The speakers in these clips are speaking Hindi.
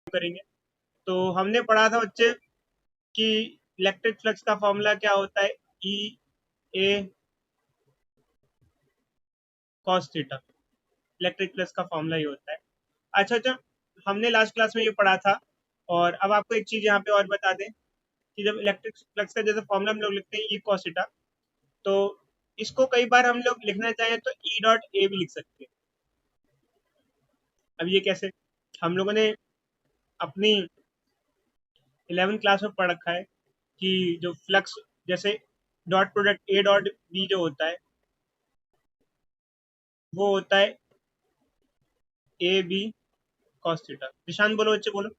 करेंगे। तो हमने पढ़ा था बच्चे कि इलेक्ट्रिक फ्लक्स का फॉर्मूला क्या होता है, ई A cos theta. Electric flux का फॉर्मूला ये होता है। अच्छा अच्छा, हमने लास्ट क्लास में ये पढ़ा था। और अब आपको एक चीज यहाँ पे और बता दें कि जब इलेक्ट्रिक फ्लक्स का जैसे फॉर्मूला हम लोग लिखते हैं ई कॉस थीटा, तो इसको कई बार हम लोग लिखना चाहें तो ई डॉट ए भी लिख सकते हैं। अब ये कैसे? हम लोगों ने अपनी 11th क्लास में पढ़ रखा है कि जो फ्लक्स, जैसे dot product A dot B जो होता है, वो होता है A B cos theta. Nishant बोलो बच्चे, बोलो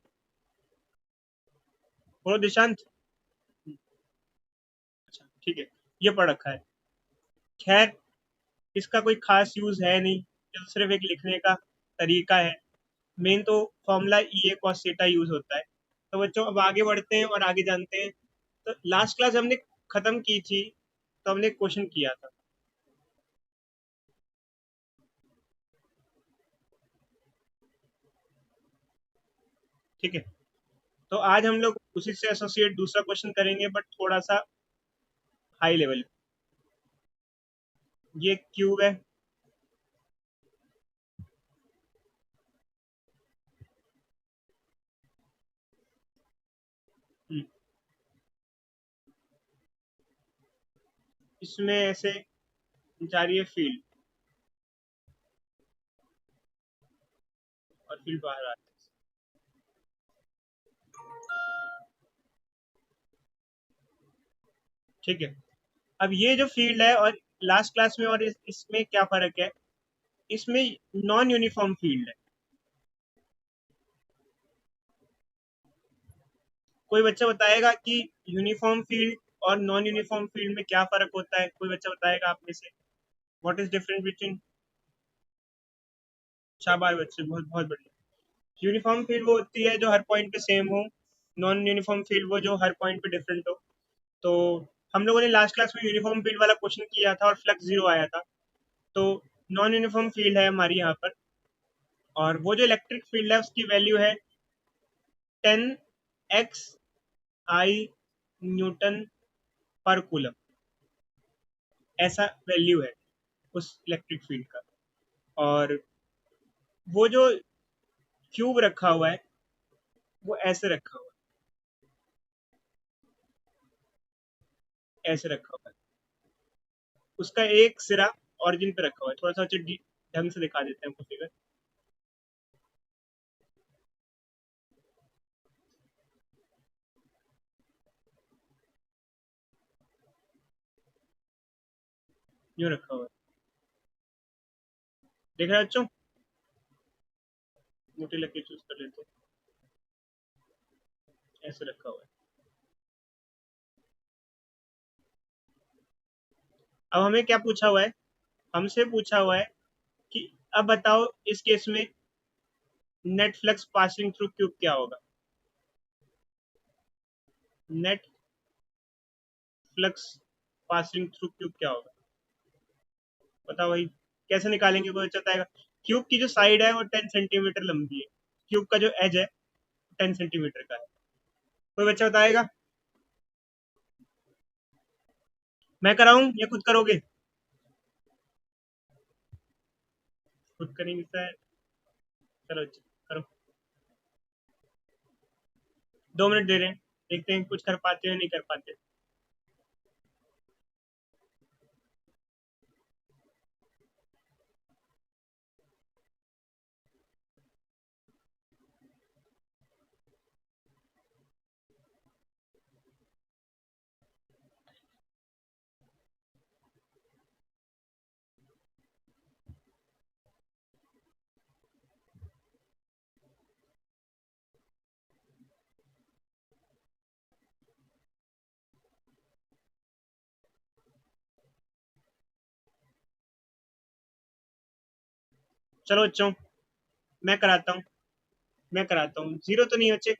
बोलो निशांत। अच्छा ठीक है, ये पढ़ रखा है। खैर, इसका कोई खास यूज है नहीं, ये तो सिर्फ एक लिखने का तरीका है। मेन तो formula E A cos theta use होता है। तो बच्चों अब आगे बढ़ते हैं और आगे जानते हैं। तो लास्ट क्लास हमने खत्म की थी, तो हमने क्वेश्चन किया था। ठीक है, तो आज हम लोग उसी से एसोसिएट दूसरा क्वेश्चन करेंगे, बट थोड़ा सा हाई लेवल। ये क्यूब है। हम्म, इसमें ऐसे जा रही है फील्ड, और फील्ड बाहर आ रही है। ठीक है, अब ये जो फील्ड है और लास्ट क्लास में और इसमें क्या फर्क है? इसमें नॉन यूनिफॉर्म फील्ड है। कोई बच्चा बताएगा कि यूनिफॉर्म फील्ड और नॉन यूनिफॉर्म फील्ड में क्या फर्क होता है? कोई बच्चा बताएगा आप में से? What is difference between? शाबाश बच्चे, बहुत बहुत बढ़िया। यूनिफॉर्म फील्ड वो होती है जो हर पॉइंट पे सेम हो। नॉन यूनिफॉर्म फील्ड वो जो हर पॉइंट पे डिफरेंट हो। तो हम लोगों ने लास्ट क्लास में यूनिफॉर्म फील्ड वाला क्वेश्चन किया था और फ्लक्स जीरो आया था। तो नॉन यूनिफॉर्म फील्ड है हमारी यहाँ पर, और वो जो इलेक्ट्रिक फील्ड है उसकी वैल्यू है 10 x i न्यूटन पर कूलम। ऐसा वैल्यू है उस इलेक्ट्रिक फील्ड का। और वो जो क्यूब रखा हुआ है, वो ऐसे रखा हुआ है, ऐसे रखा हुआ है। उसका एक सिरा ऑरिजिन पे रखा हुआ है। थोड़ा सा अच्छे ढंग से दिखा देते हैं हमको फिगर। यूँ रखा हुआ है, देख रहे हो बच्चों? मोटी लकीर चूज कर लेते हैं, ऐसे रखा हुआ है। अब हमें क्या पूछा हुआ है? हमसे पूछा हुआ है कि अब बताओ इस केस में net flux passing through cube क्या होगा? Net flux passing through cube क्या होगा? बताओ भाई, कैसे निकालेंगे? कोई बच्चा बताएगा? क्यूब की जो साइड है वो 10 सेंटीमीटर लंबी है। क्यूब का जो एज है 10 सेंटीमीटर का है। कोई बच्चा बताएगा? मैं कराऊं या खुद करोगे? खुद करेंगे सर। चलो अच्छा, करो। 2 मिनट दे रहे हैं, देखते हैं कुछ कर पाते हैं या नहीं कर पाते। चलो बच्चों, मैं कराता हूँ। मैं कराता हूँ, जीरो तो नहीं बच्चे?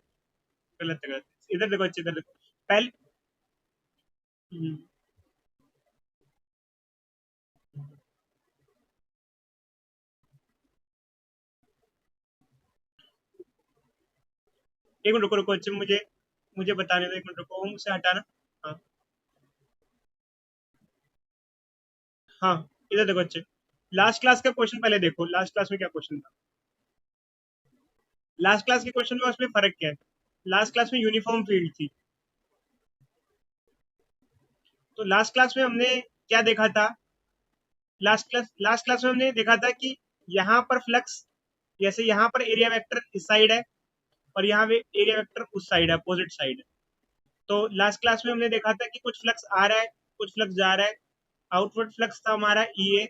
गलत है, गलत। इधर देखो बच्चे, इधर देखो। पहले एक मिनट रुको रुको बच्चे, मुझे मुझे बताने दो, एक मिनट रुको, वो मुझसे हटाना। हाँ हाँ, इधर देखो बच्चे, लास्ट क्लास का क्वेश्चन पहले देखो, लास्ट क्लास में क्या क्वेश्चन था। लास्ट क्लास के क्वेश्चन में उसमें फर्क क्या है? लास्ट क्लास में यूनिफॉर्म फील्ड थी। तो लास्ट क्लास में हमने क्या देखा था? लास्ट क्लास में हमने देखा था कि यहाँ पर फ्लक्स, जैसे यहाँ पर एरिया वेक्टर इस साइड है और यहाँ पे एरिया वेक्टर उस साइड है, अपोजिट साइड है। तो लास्ट क्लास में हमने देखा था कि कुछ फ्लक्स आ रहा है, कुछ फ्लक्स जा रहा है। आउटवर्ड फ्लक्स था हमारा ई ए,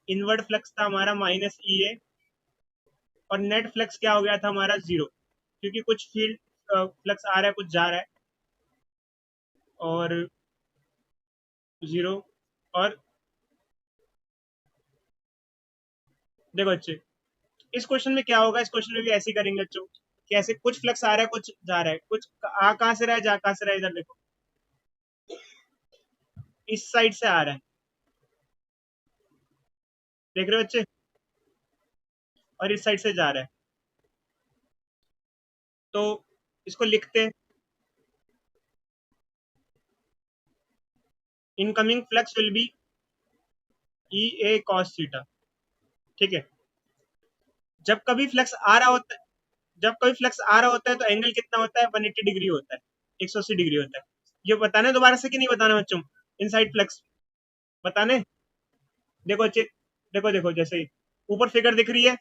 इनवर्ड फ्लक्स था हमारा माइनस ई ए, और नेट फ्लक्स क्या हो गया था हमारा जीरो, क्योंकि कुछ फील्ड फ्लक्स आ रहा है, कुछ जा रहा है, और जीरो। और देखो बच्चे, इस क्वेश्चन में क्या होगा, इस क्वेश्चन में भी ऐसे ही करेंगे बच्चों, कि ऐसे कुछ फ्लक्स आ रहा है, कुछ जा रहा है, कुछ आ कहाँ से रहा है, जा कहाँ से रहा है, इधर देखो, इस साइड से आ रहा है, देख रहे हो बच्चे, और इस साइड से जा रहा है। तो इसको लिखते हैं, incoming flux will be E A cos theta. ठीक है, जब कभी फ्लक्स आ रहा होता है, जब कभी फ्लक्स आ रहा होता है तो एंगल कितना होता है, 180 डिग्री होता है, 180 डिग्री होता है। ये बताना है दोबारा से कि नहीं बताना बच्चों? इनसाइड फ्लक्स बताने। देखो बच्चे, देखो देखो, जैसे ही ऊपर फिगर दिख रही है,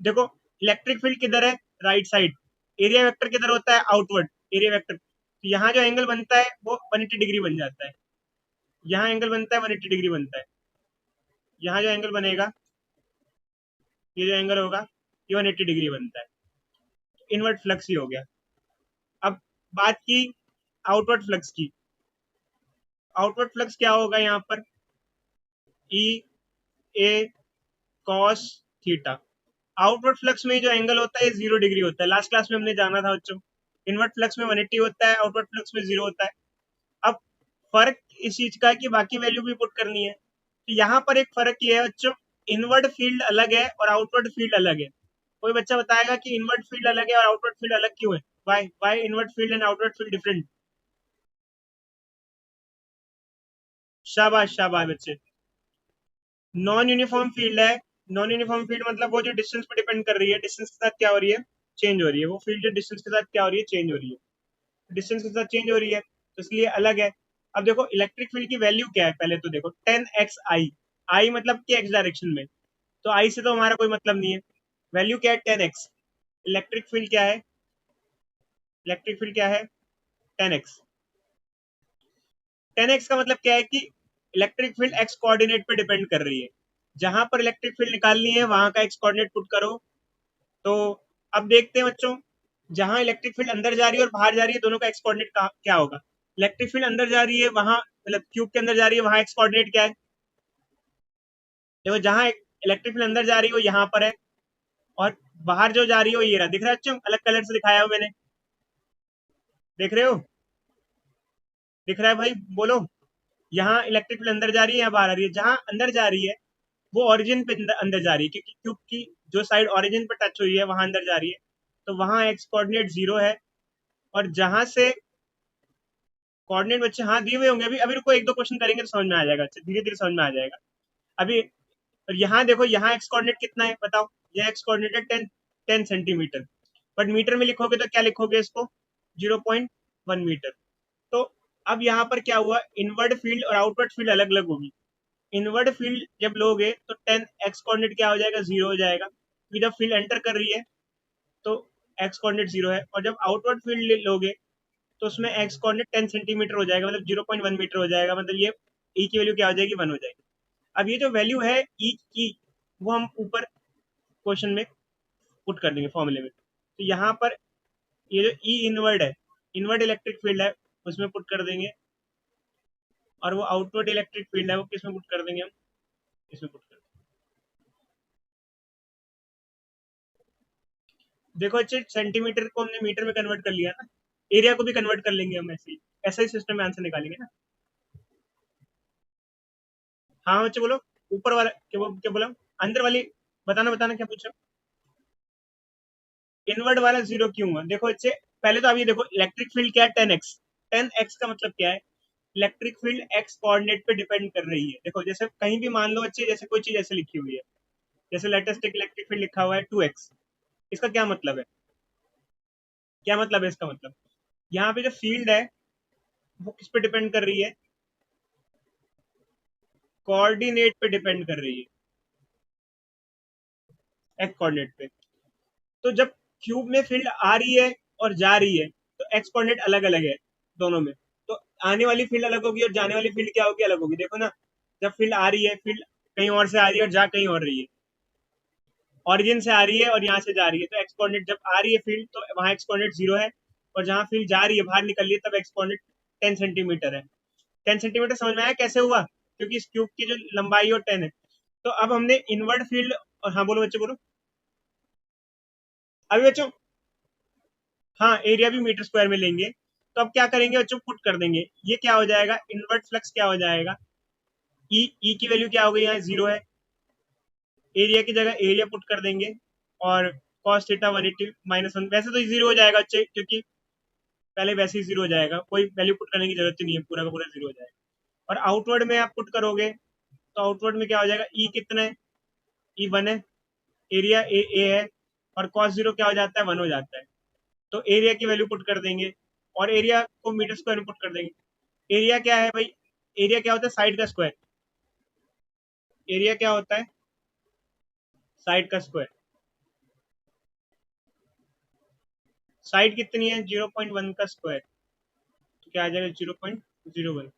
देखो इलेक्ट्रिक फील्ड किधर है, राइट साइड। एरिया वेक्टर किधर होता है, आउटवर्ड एरिया वेक्टर। तो यहाँ जो एंगल बनता है वो 180 डिग्री बन जाता है, यहाँ एंगल बनता है 180 डिग्री बनता है, यहाँ जो एंगल बनेगा, ये जो एंगल होगा, ये 180 डिग्री बनता है। इनवर्ट फ्लक्स ही हो गया। अब बात की आउटवर्ड फ्लक्स की। आउटवर्ड फ्लक्स क्या होगा यहाँ पर, ई A cos theta. Outward flux में जो एंगल होता है 0 डिग्री होता है, लास्ट क्लास में हमने जाना था बच्चों। इनवर्ट फ्लक्स में 180 होता है, आउटवर्ड फ्लक्स में 0 होता है। अब फर्क इस चीज का है कि बाकी वैल्यू भी पुट करनी है। तो यहाँ पर एक फर्क ये है बच्चों, इनवर्ड फील्ड अलग है और आउटवर्ड फील्ड अलग है। कोई बच्चा बताएगा कि इनवर्ड फील्ड अलग है और आउटवर्ड फील्ड अलग क्यों है? Why inward field and outward field different? शाबाश शाबाश बच्चे। नॉन यूनिफॉर्म फील्ड है। नॉन यूनिफॉर्म फील्ड मतलब वो जो डिस्टेंस पे डिपेंड कर रही है, डिस्टेंस के साथ क्या हो रही है, चेंज हो रही है। वो फील्ड जो डिस्टेंस के साथ क्या हो रही है, चेंज हो रही है, डिस्टेंस के साथ चेंज हो रही है, तो इसलिए अलग है। अब देखो इलेक्ट्रिक फील्ड की वैल्यू क्या है, पहले तो देखो 10 x i। आई मतलब कि एक्स डायरेक्शन में, तो आई से तो हमारा कोई मतलब नहीं है। वैल्यू क्या है, 10 x। इलेक्ट्रिक फील्ड क्या है, इलेक्ट्रिक फील्ड क्या है, 10 x। 10 x का मतलब क्या है कि इलेक्ट्रिक फील्ड एक्स कोऑर्डिनेट पे डिपेंड कर रही है। जहां पर इलेक्ट्रिक फील्ड निकालनी है वहां का एक्स कोऑर्डिनेट पुट करो। तो अब देखते हैं बच्चों, जहां इलेक्ट्रिक फील्ड अंदर जा रही है और बाहर जा रही है, दोनों का एक्स कोऑर्डिनेट क्या होगा? इलेक्ट्रिक फील्ड अंदर जा रही है, वहां मतलब क्यूब के अंदर जा रही है, वहां एक्स कोऑर्डिनेट क्या है? देखो जहां इलेक्ट्रिक फील्ड अंदर जा रही है वो यहाँ पर है, और बाहर जो जा रही है वो ये रहा, दिख रहा है बच्चों, अलग कलर से दिखाया हुआ मैंने, देख रहे हो? दिख रहा है भाई, बोलो। यहाँ इलेक्ट्रिक फील्ड अंदर जा रही है या बाहर आ रही है? जहां अंदर जा रही है वो ओरिजिन पे अंदर जा रही है, क्योंकि क्यूब की जो साइड ओरिजिन पे टच हुई है वहां अंदर जा रही है, तो वहां एक्स कोऑर्डिनेट 0 है। और जहां से कोऑर्डिनेट बच्चे हाँ दिए हुए होंगे, अभी अभी रुको, एक दो क्वेश्चन करेंगे तो समझ में आ जाएगा, धीरे धीरे समझ में आ जाएगा अभी। और यहाँ देखो, यहाँ एक्स कोऑर्डिनेट कितना है बताओ? यह एक्स कोऑर्डिनेट है 10 सेंटीमीटर, बट मीटर में लिखोगे तो क्या लिखोगे इसको, 0.1 मीटर। तो अब यहाँ पर क्या हुआ, इनवर्ड फील्ड और आउटवर्ड फील्ड अलग अलग होगी। इनवर्ड फील्ड जब लोगे तो 10 x कोऑर्डिनेट क्या हो जाएगा, 0 हो जाएगा, क्योंकि जब फील्ड एंटर कर रही है तो एक्स कोऑर्डिनेट 0 है। और जब आउटवर्ड फील्ड लोगे तो उसमें एक्स कोऑर्डिनेट 10 सेंटीमीटर हो जाएगा, मतलब 0.1 मीटर हो जाएगा, मतलब ये ई की वैल्यू क्या हो जाएगी, 1 हो जाएगी। अब ये जो वैल्यू है ई की, वो हम ऊपर क्वेश्चन में पुट कर देंगे फॉर्मूले में। तो यहाँ पर ये जो ई इनवर्ड है, इनवर्ड इलेक्ट्रिक फील्ड है, उसमें पुट कर देंगे। और वो आउटवर्ड इलेक्ट्रिक फील्ड है, वो किस में पुट कर देंगे हम, इसमें पुट कर देंगे। देखो अच्छे, सेंटीमीटर को हमने मीटर में कन्वर्ट कर लिया ना, एरिया को भी कन्वर्ट कर लेंगे हम, ऐसे ही ऐसा ही सिस्टम में आंसर निकालेंगे ना। हाँ बच्चे बोलो, ऊपर वाला क्या बोला, अंदर वाली, बताना बताना क्या पूछा। इनवर्ड वाला 0 क्यों हुआ, देखो बच्चे, पहले तो आप ये देखो इलेक्ट्रिक फील्ड क्या है, 10x। 10x का मतलब क्या है, इलेक्ट्रिक फील्ड x कोऑर्डिनेट पे डिपेंड कर रही है। देखो जैसे कहीं भी मान लो बच्चे, जैसे कोई चीज ऐसे लिखी हुई है, जैसे लेटेस्ट एक इलेक्ट्रिक फील्ड लिखा हुआ है 2x। इसका क्या मतलब है, क्या मतलब है इसका मतलब, यहाँ पे जो फील्ड है वो किस पे डिपेंड कर रही है, कोऑर्डिनेट पे डिपेंड कर रही है, एक्स कोऑर्डिनेट पे। तो जब क्यूब में फील्ड आ रही है और जा रही है, तो एक्स कोऑर्डिनेट अलग अलग है दोनों में। तो आने वाली फील्ड अलग होगी और जाने वाली फील्ड क्या होगी, अलग होगी। देखो ना, जब फील्ड आ रही है, फील्ड कहीं और से आ रही है और जा कहीं और रही है, ऑरिजिन से आ रही है और यहाँ से जा रही है। तो एक्स कोऑर्डिनेट जब आ रही है फील्ड, तो वहाँ एक्स कोऑर्डिनेट 0 है, और जहाँ फील्ड जा रही है, बाहर निकल रही है, तब एक्स कोऑर्डिनेट 10 सेंटीमीटर है। 10 सेंटीमीटर समझ में आया कैसे हुआ, क्योंकि इस क्यूब की जो लंबाई और 10 है। तो अब हमने इनवर्ड फील्ड, और हाँ बोलो बच्चे बोलो, अभी बच्चों, हाँ एरिया भी मीटर स्क्वायर में लेंगे। तो अब क्या करेंगे बच्चों, पुट कर देंगे। ये क्या हो जाएगा, इनवर्ट फ्लक्स क्या हो जाएगा, ई की वैल्यू क्या हो गई, यहाँ 0 है, एरिया की जगह एरिया पुट कर देंगे, और कॉस थीटा 180 - 1। वैसे तो 0 हो जाएगा बच्चे, क्योंकि पहले वैसे ही 0 हो जाएगा, कोई वैल्यू पुट करने की जरूरत ही नहीं है, पूरा का पूरा 0 हो जाएगा। और आउटवर्ड में आप पुट करोगे, तो आउटवर्ड में क्या हो जाएगा, ई कितना है, ई 1 है, एरिया ए है, और कॉस 0 क्या हो जाता है, 1 हो जाता है। तो एरिया की वैल्यू पुट कर देंगे, और एरिया को मीटर स्क्वायर में पुट कर देंगे। एरिया क्या है भाई, एरिया क्या होता है, साइड का स्क्वायर। एरिया क्या होता है, साइड का स्क्वायर। साइड कितनी है, 0.1 का स्क्वायर, तो क्या आ जाएगा, 0.01।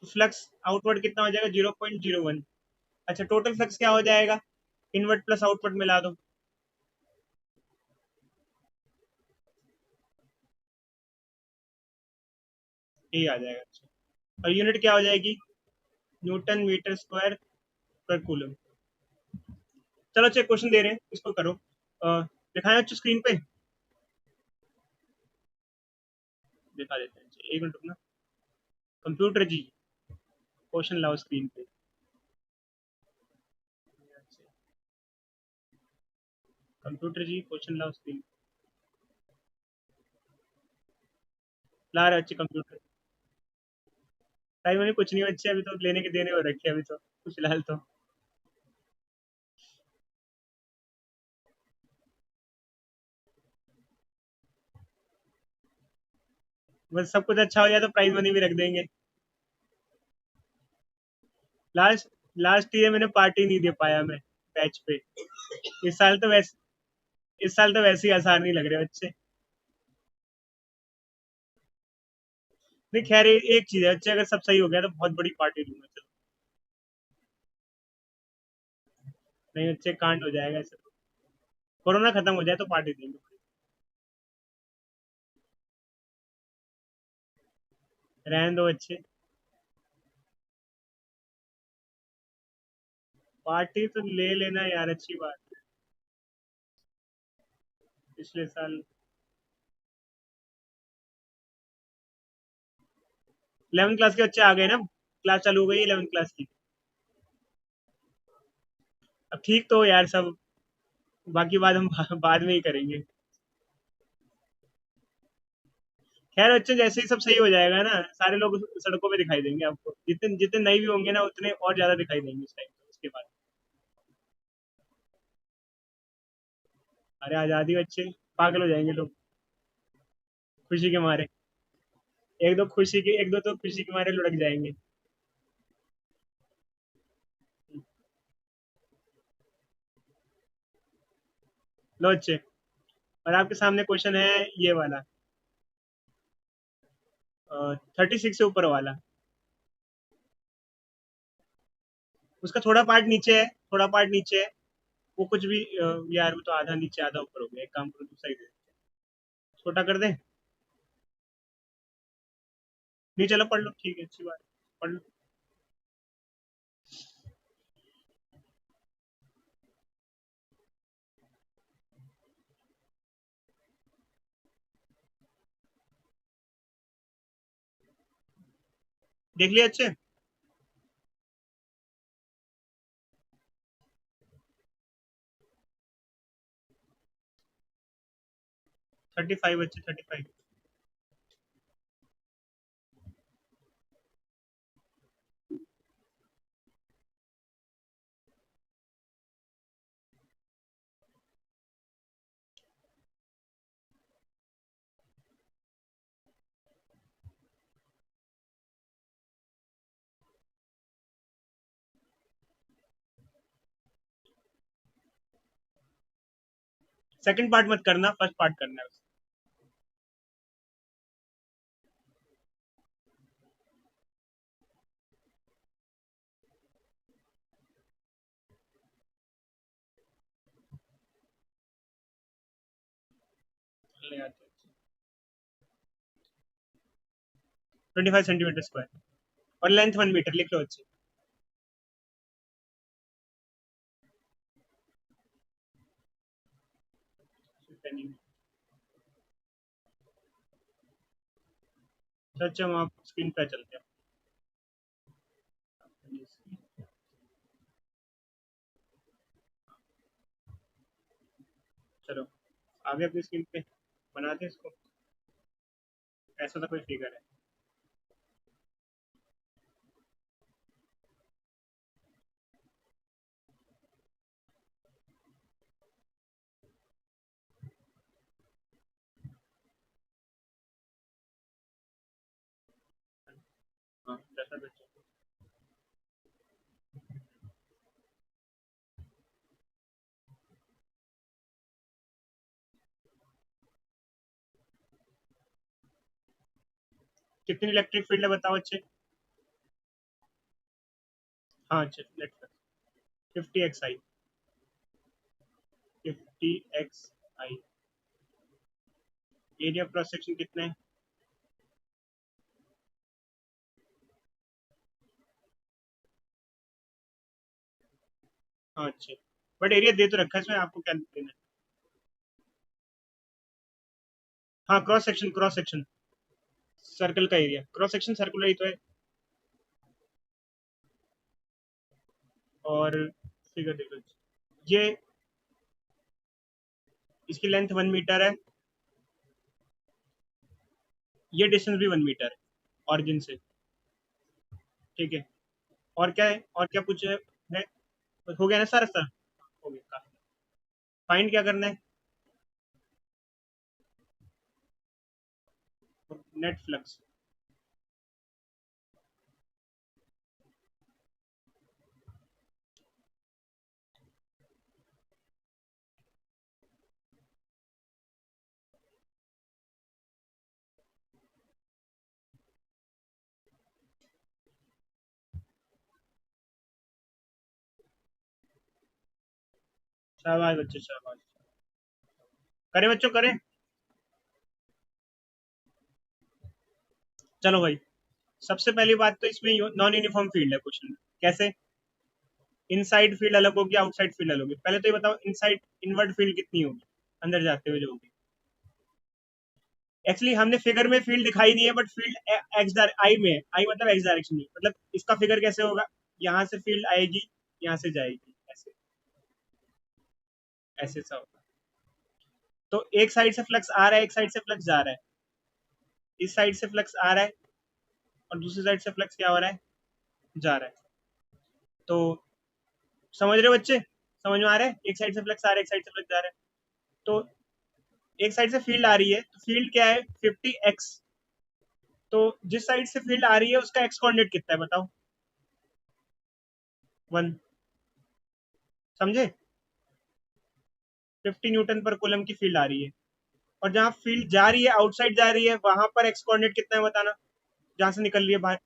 तो फ्लक्स आउटवर्ड कितना हो जाएगा, 0.01। अच्छा, टोटल फ्लक्स क्या हो जाएगा, इनवर्ट प्लस आउटवर्ड मिला दो, ये आ जाएगा। अच्छा, और यूनिट क्या हो जाएगी, न्यूटन मीटर स्क्वायर पर कूलम। चलो अच्छा, क्वेश्चन दे रहे हैं, इसको करो। दिखाएं अच्छे स्क्रीन पे, दिखा देते हैं। अच्छा, एक मिनट रुकना, कंप्यूटर जी, क्वेश्चन लाओ स्क्रीन पे। कंप्यूटर जी क्वेश्चन लाओ स्क्रीन, ला रहे अच्छे कंप्यूटर। टाइम मैंने कुछ नहीं, अच्छे अभी तो लेने के देने हो रखे, अभी तो कुछ फिलहाल तो। बस सब कुछ अच्छा हो जाए तो प्राइज मनी भी रख देंगे। लास्ट लास्ट ईयर मैंने पार्टी नहीं दे पाया मैं बैच पे। इस साल तो वैसे इस साल तो वैसे ही आसान नहीं लग रहे बच्चे। नहीं खैर, एक चीज है बच्चे, अगर सब सही हो गया तो बहुत बड़ी पार्टी दूंगा, चलो। नहीं बच्चे, कांड हो जाएगा ऐसे तो। कोरोना खत्म हो जाए तो पार्टी देंगे। रहने दो बच्चे, पार्टी तो ले लेना यार, अच्छी बात है। पिछले साल 11th क्लास के बच्चे आ गए ना, क्लास चालू हो गई 11th क्लास की। अब ठीक तो हो यार सब, बाकी बात हम बाद में ही करेंगे। खैर बच्चे, जैसे ही सब सही हो जाएगा ना, सारे लोग सड़कों पे दिखाई देंगे आपको, जितने जितने नए भी होंगे ना, उतने और ज्यादा दिखाई देंगे उस टाइम, उसके बाद। अरे आजादी, बच्चे पागल हो जाएंगे लोग, खुशी के मारे। एक दो तो खुशी के मारे लुढ़क जाएंगे। लो बच्चे, और आपके सामने क्वेश्चन है ये वाला, 36 से ऊपर वाला। उसका थोड़ा पार्ट नीचे है, थोड़ा पार्ट नीचे है, वो कुछ भी यार वो तो आधा नीचे आधा ऊपर हो गया, एक काम करो दूसरा ही दे, छोटा कर दें। नहीं चलो पढ़ लो, ठीक है, अच्छी बात है, पढ़ लो। देख लिया अच्छे, 35 बच्चे 35। सेकंड पार्ट मत करना, फर्स्ट पार्ट करना है। ले आते हैं। 25 सेंटीमीटर स्क्वायर और लेंथ 1 मीटर लिख लो अच्छे। तो अच्छा हम आप स्क्रीन पे चलते हैं। चलो आगे अपनी स्क्रीन पे बनाते हैं इसको। ऐसा तो कोई फिगर है। हाँ जैसा बच्चे कितनी इलेक्ट्रिक फील्ड है बताओ अच्छे। हाँ अच्छे let's 50 XI। 50 XI। Area cross section कितना है? हाँ अच्छे, बट एरिया दे तो रखा है इसमें, आपको क्या देना है? हाँ cross section, cross section circle का एरिया, क्रॉस सेक्शन सर्कुलर ही तो है। और फिगर देखो, ये इसकी लेंथ 1 मीटर है, ये डिस्टेंस भी 1 मीटर है ऑरिजिन से। ठीक है, और क्या है, और क्या पूछे है? हो गया ना सारा सर, हो गया। फाइंड क्या करना है? Net flux. शाबाश बच्चे शाबाश, करें बच्चों करें। चलो भाई, सबसे पहली बात तो इसमें नॉन यूनिफॉर्म फील्ड है क्वेश्चन। कैसे? इनसाइड फील्ड अलग होगी, आउटसाइड फील्ड अलग होगी। पहले तो ये बताओ इनसाइड इनवर्ड फील्ड कितनी होगी अंदर जाते हुए जो होगी। एक्चुअली हमने फिगर में फील्ड दिखाई नहीं है, बट फील्ड एक्स आई में है। आई मतलब एक्स डायरेक्शन में, मतलब इसका फिगर कैसे होगा? यहाँ से फील्ड आएगी, यहाँ से जाएगी, ऐसे ऐसे सा होगा। तो एक साइड से फ्लक्स आ रहा है, एक साइड से फ्लक्स जा रहा है। इस साइड से फ्लक्स आ रहा है और दूसरी साइड से फ्लक्स क्या हो रहा है? जा रहा है। तो समझ रहे हो बच्चे? समझ में आ रहा है? एक साइड से फ्लक्स आ रहा है, एक साइड से फ्लक्स जा रहा है। तो एक साइड से फील्ड आ रही है, तो फील्ड क्या है? 50x। तो जिस साइड से फील्ड आ रही है उसका एक्स कोऑर्डिनेट कितना है बताओ? 1। समझे? 50 न्यूटन पर कूलम की फील्ड आ रही है, और जहाँ फील्ड जा रही है, आउटसाइड जा रही है, वहां पर एक्स कोऑर्डिनेट कितना है बताना, जहां से निकल रही है बाहर।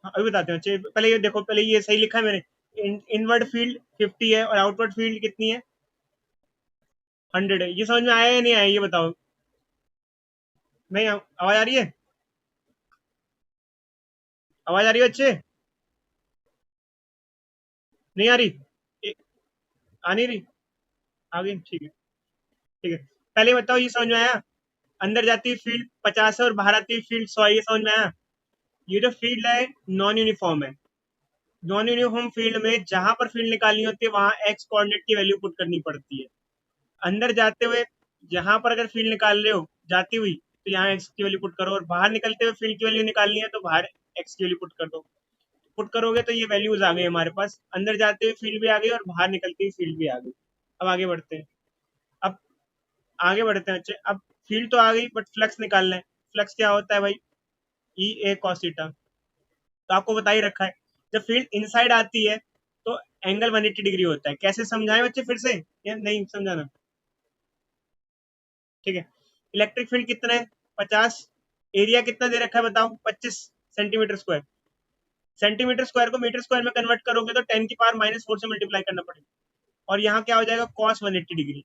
हाँ, अभी बताते हैं। पहले ये देखो, पहले ये सही लिखा है मैंने। इनवर्ड फील्ड 50 है और आउटवर्ड फील्ड कितनी है? 100 है। ये समझ में आया या नहीं आया ये बताओ? नहीं आवाज आ रही है? आवाज आ रही है बच्चे? नहीं आ रही? ए, आ नहीं रही? आ गई, ठीक है। ठीक है, पहले बताओ ये समझ में आया? अंदर जाती हुई फील्ड 50 है और बाहर आती हुई फील्ड 100 है, ये समझ में आया? ये जो फील्ड है नॉन यूनिफॉर्म है। नॉन यूनिफॉर्म फील्ड में जहां पर फील्ड निकालनी होती है वहां एक्स कोऑर्डिनेट की वैल्यू पुट करनी पड़ती है। अंदर जाते हुए यहाँ पर अगर फील्ड निकाल रहे हो जाती हुई तो यहाँ एक्स की वैल्यू पुट करो, और बाहर निकलते हुए फील्ड की वैल्यू निकालनी है तो बाहर एक्स की वैल्यू पुट कर दो। पुट करोगे तो ये वैल्यूज आ गई हमारे पास, अंदर जाते हुए फील्ड भी आ गई और बाहर निकलती हुई फील्ड भी आ गई। अब आगे बढ़ते हैं। अब आगे बढ़ते हैं। अच्छा, अब फील्ड तो आ गई बट फ्लक्स निकालना है। फ्लक्स क्या होता है भाई? ई ए कॉस थीटा। तो आपको बता ही रखा है, जब फील्ड इनसाइड आती है तो एंगल 180 डिग्री होता है। कैसे समझाएं बच्चे फिर से, या नहीं समझाना? ठीक है। इलेक्ट्रिक फील्ड कितना है? 50। एरिया कितना दे रखा है बताओ? 25 सेंटीमीटर स्क्वायर। सेंटीमीटर स्क्वायर को मीटर स्क्वायर में कन्वर्ट करोगे तो 10⁻⁻⁴ से मल्टीप्लाई करना पड़ेगा। और यहाँ क्या हो जाएगा? Cos 180 degree.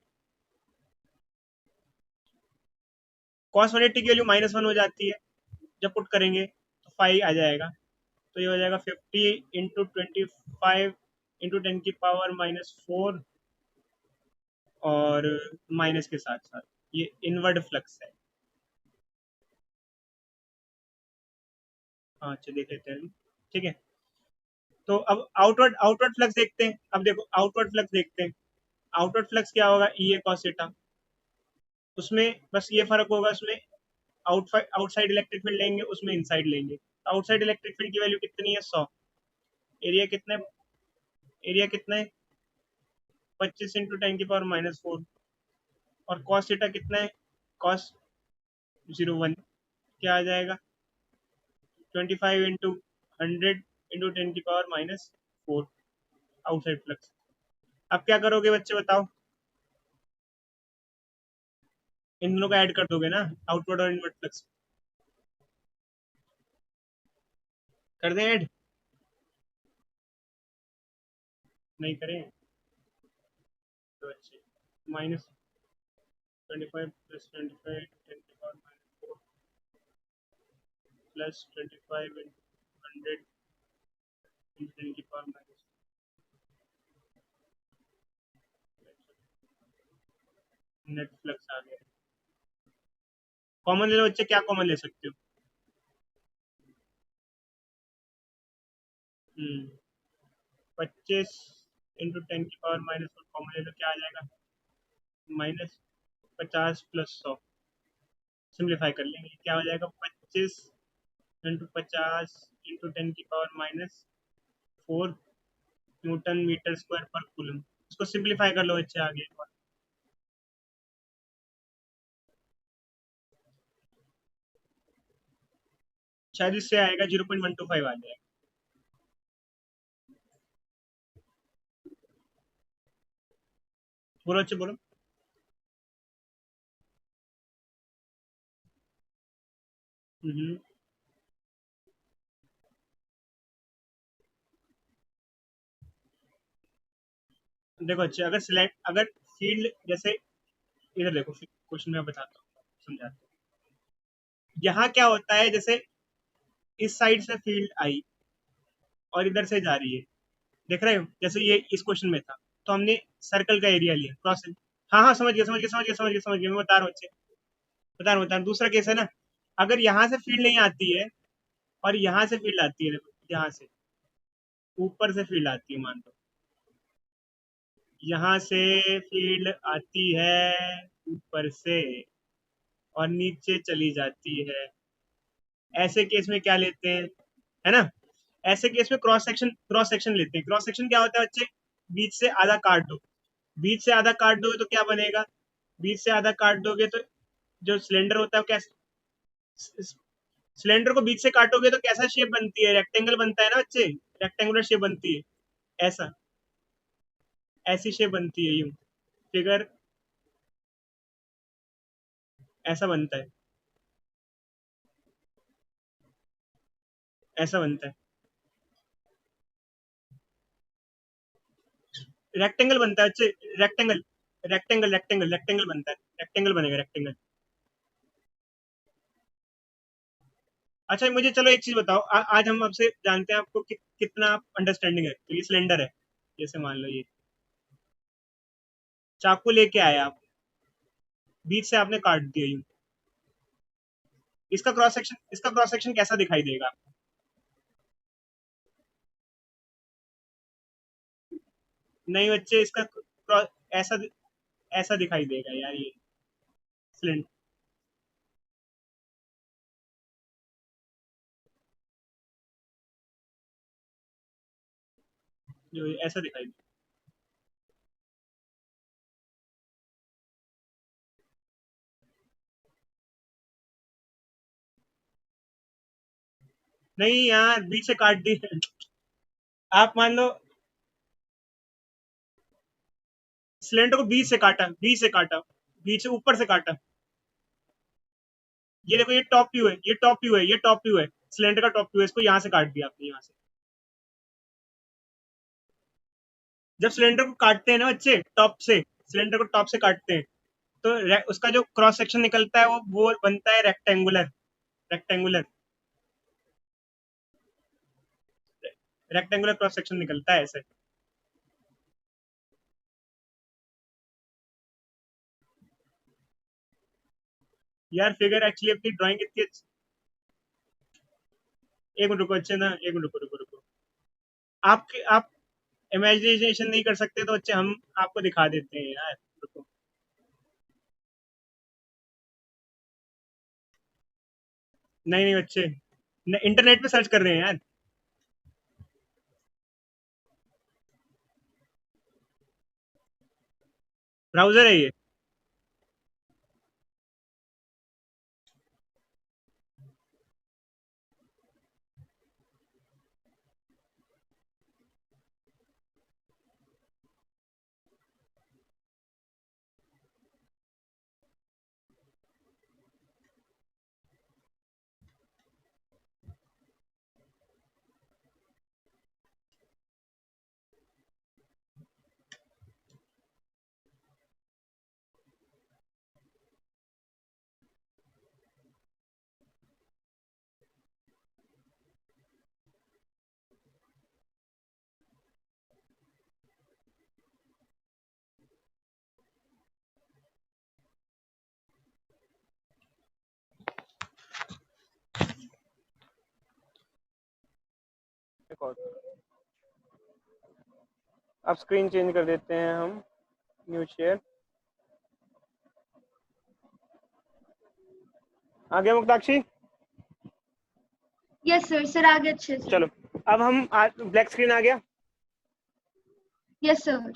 कॉस 180 की वैल्यू -1 हो जाती है जब पुट करेंगे, तो 5 आ जाएगा। तो ये हो जाएगा 50 × 25 × 10⁻⁴, और माइनस के साथ साथ ये इनवर्ड फ्लक्स है। हाँ, अच्छा देख लेते हैं। ठीक है। तो अब आउटवर्ड आउटवर्ड फ्लक्स देखते हैं। अब देखो आउटवर्ड फ्लक्स देखते हैं। आउटवर्ड फ्लक्स क्या होगा? ई ए कॉस थीटा। उसमें बस ये फर्क होगा, उसमें आउटसाइड इलेक्ट्रिक फील्ड लेंगे, उसमें इनसाइड लेंगे। आउटसाइड इलेक्ट्रिक फील्ड की वैल्यू कितनी है? 100। एरिया कितना है? एरिया कितना है? 25 × 10⁻⁻⁴। और कॉस थीटा कितना है? कॉस 01। क्या आ जाएगा? 25 × 100 × 10⁻⁴। Outside flux. अब क्या करोगे बच्चे बताओ? इन दोनों को ऐड कर दोगे ना, आउटवर्ड और इनवर्ड फ्लक्स। कर दें ऐड? नहीं करें तो अच्छे। -25 + 25 × 10⁻⁻⁴ प्लस 25 × 100 × 10⁻⁻। नेट फ्लक्स आ गया। कॉमन ले लो बच्चे, क्या कॉमन ले सकते हो? 25 × 10⁻⁻⁴ कॉमन ले लो, क्या आ जाएगा? -50 + 100। सिंप्लीफाई कर लेंगे, क्या हो जाएगा? 25 × 50 × 10⁻⁻⁴ न्यूटन मीटर स्क्वायर पर कूलम। इसको सिंप्लीफाई कर लो बच्चे आगे एक बार। शायद इससे आएगा 0.125 आ जाएगा। बोलो अच्छे बोलो। हम्म, देखो अच्छे, अगर फील्ड जैसे, इधर देखो क्वेश्चन में बताता हूँ, समझाता हूँ। यहाँ क्या होता है, जैसे इस साइड से फील्ड आई और इधर से जा रही है, देख रहे हो? जैसे ये इस क्वेश्चन में था, तो हमने सर्कल का एरिया लिया, क्रॉस। हाँ हाँ, समझ गया समझ गया समझ गया समझ गया समझ गया, मैं बता रहा हूँ अच्छे। बता रहा हूँ। दूसरा केस है ना, अगर यहाँ से फील्ड नहीं आती है और यहाँ से फील्ड आती है, देखो यहाँ से ऊपर से फील्ड आती है, मान लो यहाँ से फील्ड आती है ऊपर से और नीचे चली जाती है। ऐसे केस में क्या लेते हैं, है ना? ऐसे केस में क्रॉस सेक्शन लेते हैं। क्रॉस सेक्शन क्या होता है बच्चे? बीच से आधा काट दो। बीच से आधा काट दोगे तो क्या बनेगा? बीच से आधा काट दोगे तो जो सिलेंडर होता है वो कैसे, सिलेंडर को बीच से काटोगे तो कैसा शेप बनती है? रेक्टेंगल बनता है ना बच्चे, रेक्टेंगुलर शेप बनती है। ऐसा, ऐसी शेप बनती है यूं, फिगर ऐसा बनता है, ऐसा बनता है। रेक्टेंगल बनता है बच्चे, रेक्टेंगल। रेक्टेंगल बनता है, रेक्टेंगल बनेगा, रेक्टेंगल। अच्छा मुझे चलो एक चीज बताओ, आज हम आपसे जानते हैं आपको कितना अंडरस्टैंडिंग है। तो ये सिलेंडर है, जैसे मान लो ये चाकू लेके आए आप, बीच से आपने काट दिया यूं। इसका क्रॉस सेक्शन कैसा दिखाई देगा? नहीं बच्चे, इसका ऐसा ऐसा दिखाई देगा यार ये। स्प्लिंट। जो ऐसा दिखाई दे। नहीं यार, बीच से काट दी। आप मान लो सिलेंडर को बीच से काटा, बीच से काटा, बीच से ऊपर से काटा। ये देखो, ये टॉप व्यू है, ये टॉप व्यू है, ये टॉप व्यू है, सिलेंडर का टॉप व्यू है, इसको यहाँ से काट दिया आपने, यहाँ से। जब सिलेंडर को काटते हैं ना बच्चे, टॉप से, सिलेंडर को टॉप से काटते हैं, तो उसका जो क्रॉस सेक्शन निकलता है वो बनता है rectangular. Rectangular rectangular cross section निकलता है ऐसे। यार फिगर एक्चुअली अपनी ड्राइंग इतनी अच्छी। एक मिनट रुको अच्छे ना, एक मिनट रुको रुको रुको। आप इमेजिनेशन नहीं कर सकते तो अच्छे हम आपको दिखा देते हैं यार, रुको। नहीं नहीं बच्चे, इंटरनेट पे सर्च कर रहे हैं यार। ब्राउजर है ये। अब स्क्रीन चेंज कर देते हैं हम, न्यू शेयर। आ गया मुक्ताक्षी? यस सर, सर आ गया अच्छे से। चलो, अब हम ब्लैक स्क्रीन आ गया। Yes sir.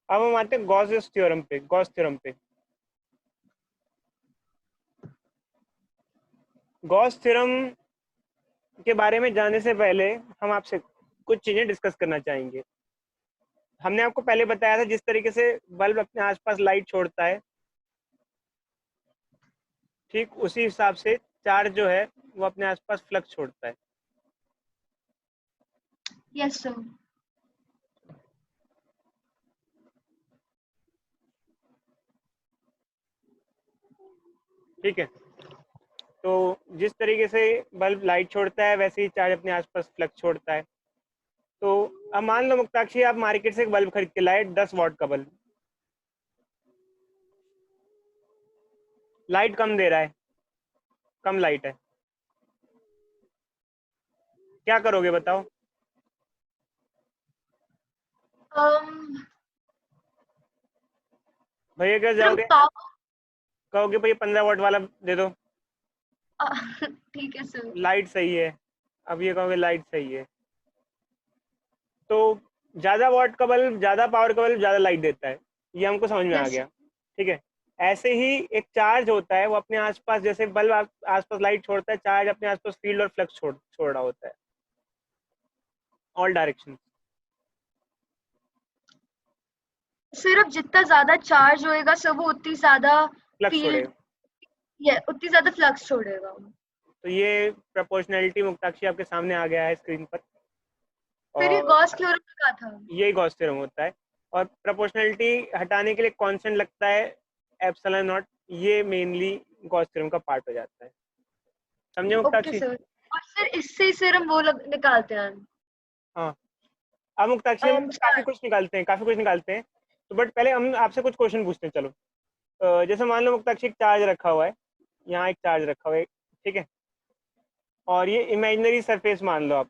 अब हम आते हैं गॉस थ्योरम पे, गॉस थ्योरम पे। गॉस थ्योरम के बारे में जानने से पहले हम आपसे कुछ चीजें डिस्कस करना चाहेंगे। हमने आपको पहले बताया था जिस तरीके से बल्ब अपने आसपास लाइट छोड़ता है, ठीक उसी हिसाब से चार्ज जो है वो अपने आसपास फ्लक्स छोड़ता है। Yes sir. ठीक है, तो जिस तरीके से बल्ब लाइट छोड़ता है वैसे ही चार्ज अपने आसपास फ्लक्स छोड़ता है। तो अब मान लो मुक्ताक्षी, आप मार्केट से एक बल्ब खरीद के लाए, 10 वॉट का बल्ब, लाइट कम दे रहा है, कम लाइट है, क्या करोगे बताओ? भैया क्या सर हम जाओगे, पावर कहोगे भैया 15 वॉट वाला दे दो, ठीक है सर। लाइट सही है। अब ये कहोगे लाइट सही है, तो ज्यादा वॉट का बल्ब, ज्यादा पावर का बल्ब ज्यादा लाइट देता है, ये हमको समझ में आ यस गया। ठीक है, ऐसे ही एक चार्ज होता है, वो अपने आसपास, जैसे बल्ब आसपास लाइट छोड़ता है, चार्ज अपने आसपास फील्ड और फ्लक्स छोड़ रहा होता है, ऑल डायरेक्शन। सर, अब जितना ज्यादा चार्ज होएगा सर वो उतनी ज्यादा फ्लक्स फील्ड, छोड़ेगा। या उतनी ज्यादा फ्लक्स छोड़ेगा। तो ये प्रोपोर्शनैलिटी मुक्ताक्षी आपके सामने आ गया है स्क्रीन पर, सर ये और गॉस थ्योरम का था। यही गॉस थ्योरम होता है। और प्रोपोर्शनैलिटी हटाने के लिए कांस्टेंट लगता है एप्सिलॉन नॉट, ये मेनली गॉस थ्योरम का पार्ट हो जाता है। समझे ओके मुक्ताक्षी? सर। और सर इससे ही सर हम वो निकालते हैं। हाँ, अब मुक्ताक्षी हम काफी चार्ज। कुछ निकालते हैं, काफी कुछ निकालते हैं। तो बट पहले हम आपसे कुछ क्वेश्चन पूछते हैं, चलो। जैसे मान लो मुक्ताक्षी, एक चार्ज रखा हुआ है, यहाँ एक चार्ज रखा हुआ है, ठीक है, और ये इमेजिनरी सरफेस मान लो आप,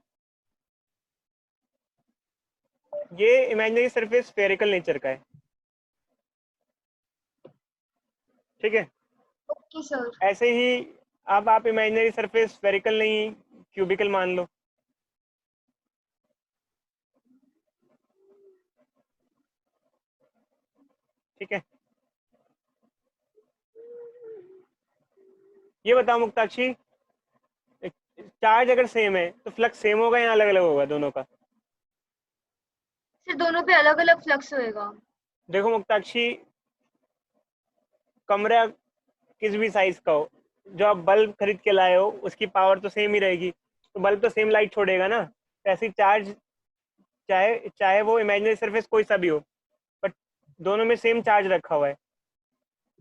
ये इमेजिनरी सरफेस स्फेरिकल नेचर का है, ठीक है। Okay sir. ऐसे ही अब आप इमेजिनरी सरफेस स्फेरिकल नहीं क्यूबिकल मान लो। ठीक है, ये बताओ मुक्ताक्षी, चार्ज अगर सेम है तो फ्लक्स सेम होगा या अलग अलग होगा दोनों का? सर दोनों पे अलग अलग फ्लक्स होएगा। देखो मुक्ताक्षी, कमरा किस भी साइज का हो, जो आप बल्ब खरीद के लाए हो उसकी पावर तो सेम ही रहेगी, तो बल्ब तो सेम लाइट छोड़ेगा ना। तो ऐसे ही चार्ज, चाहे चाहे वो इमेजिनरी सरफेस कोई सा भी हो, बट दोनों में सेम चार्ज रखा हुआ है।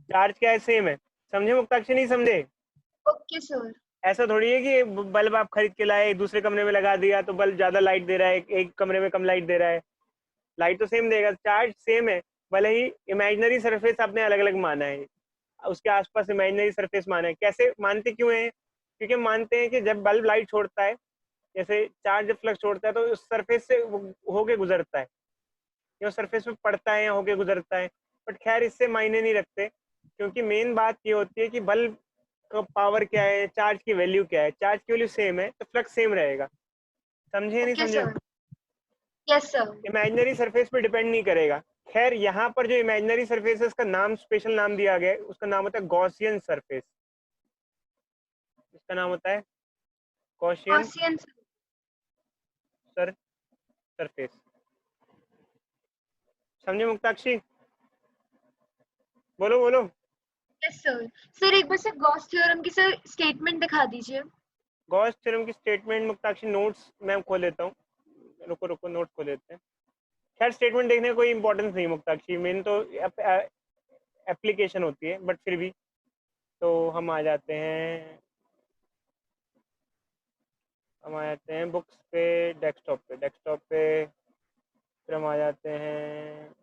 चार्ज क्या है, सेम है। समझे मुक्ताक्षी, नहीं समझे? Okay sir. ऐसा थोड़ी है कि बल्ब आप खरीद के लाए, दूसरे कमरे में लगा दिया तो बल्ब ज्यादा लाइट दे रहा है, एक कमरे में कम लाइट दे रहा है। लाइट तो सेम देगा, चार्ज सेम है। भले ही इमेजिनरी सरफेस आपने अलग अलग माना है, उसके आसपास इमेजिनरी सरफेस माना है। कैसे मानते क्यों है? क्योंकि मानते हैं कि जब बल्ब लाइट छोड़ता है, जैसे चार्ज जब फ्लक्स छोड़ता है तो उस सरफेस से होके गुजरता है, या सरफेस पे पड़ता है या होके गुजरता है। बट खैर इससे मायने नहीं रखते, क्योंकि मेन बात ये होती है कि बल्ब का पावर क्या है, चार्ज की वैल्यू क्या है। चार्ज की वैल्यू सेम है तो फ्लक्स सेम रहेगा। समझे या नहीं ओके समझे? Sir. Yes sir. Imaginary surface पे डिपेंड नहीं करेगा। खैर यहाँ पर जो इमेजिनरी सरफेस है उसका नाम, स्पेशल नाम दिया गया है, उसका नाम होता है गॉसियन सरफेस। इसका नाम होता है गॉसियन गॉसियन। Sir surface. समझे मुक्ताक्षी? बोलो बोलो। Yes sir. सर एक बार सर गॉस थ्योरम की सर स्टेटमेंट दिखा दीजिए। गॉस थ्योरम की स्टेटमेंट मुक्ताक्षी, नोट्स मैं खोल लेता हूँ, रुको रुको, नोट्स खोल लेते हैं। खैर स्टेटमेंट देखने का कोई इंपॉर्टेंस नहीं मुक्ताक्षी, मेन तो एप्लीकेशन होती है, बट फिर भी। तो हम आ जाते हैं बुक्स पे, डेस्कटॉप पे फिर हम आ जाते हैं